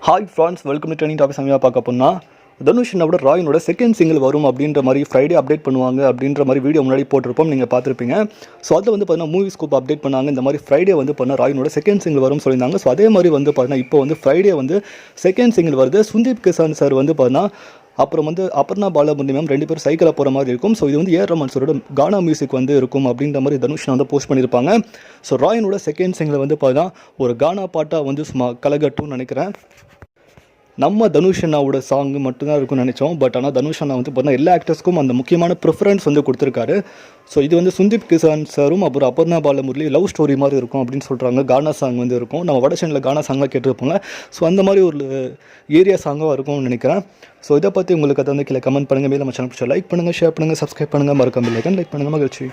Hi friends, welcome to trending topic. சமயம் பார்க்க போனால் தனுஷனோட ராயினோட செகண்ட் சிங்கிள் வரும் அப்படின்ற மாதிரி ஃப்ரைடே அப்டேட் பண்ணுவாங்க அப்படின்ற மாதிரி வீடியோ முன்னாடி போட்டிருப்போம், நீங்கள் பார்த்துருப்பீங்க. ஸோ அதில் வந்து பார்த்தீங்கன்னா மூவி ஸ்கோப் அப்டேட் பண்ணாங்க. இந்த மாதிரி ஃப்ரைடே வந்து பார்த்தீங்கன்னா ராயினோட செகண்ட் சிங்கிள் வரும்னு சொல்லியிருந்தாங்க. ஸோ அதே மாதிரி வந்து பார்த்தீங்கன்னா இப்போ வந்து ஃப்ரைடே வந்து செகண்ட் சிங்கிள் வருது. சுந்தீப் கிசான் சார் வந்து பார்த்தீங்கன்னா அப்புறம் வந்து அபர்ணா பாலமுரளி ரெண்டு பேரும் சைக்கிளாக போகிற மாதிரி இருக்கும். ஸோ இது வந்து ஏஆர் ரஹ்மான் சாரோட கானா மியூசிக் வந்து இருக்கும் அப்படின்ற மாதிரி தனுஷ் வந்து போஸ்ட் பண்ணியிருப்பாங்க. ஸோ ராயினோட செகண்ட் சிங்கிள் வந்து பார்த்தீங்கன்னா ஒரு கானா பாட்டாக வந்து சும்மா கலகட்டும்னு நினைக்கிறேன். நம்ம தனுஷ் அண்ணாவோட சாங் மட்டும்தான் இருக்கும்னு நினச்சோம். பட் ஆனால் தனுஷ் அண்ணா வந்து பார்த்தீங்கன்னா எல்லா ஆக்டர்ஸ்க்கும் அந்த முக்கியமான ப்ரிஃபரன்ஸ் வந்து கொடுத்துருக்காரு. ஸோ இது வந்து சுந்தீப் கிசான் சாரும் அப்புறம் அபர்ணா பாலமுரளி லவ் ஸ்டோரி மாதிரி இருக்கும் அப்படின்னு சொல்கிறாங்க. கானா சாங் வந்து இருக்கும். நம்ம வடசனில் கானா சாங்லாம் கேட்டுருப்போங்க. ஸோ அந்த மாதிரி ஒரு ஏரியா சாங்காக இருக்கும்னு நினைக்கிறேன். ஸோ இதை பற்றி உங்களுக்கு அதை வந்து கீழே கமெண்ட் பண்ணுங்கள். மேலே நம்ம சேனல் லைக் பண்ணுங்கள், ஷேர் பண்ணுங்கள், சப்ஸ்கிரைப் பண்ணுங்கள், மறக்காம லைக் பண்ணுங்கள். மகிழ்ச்சி.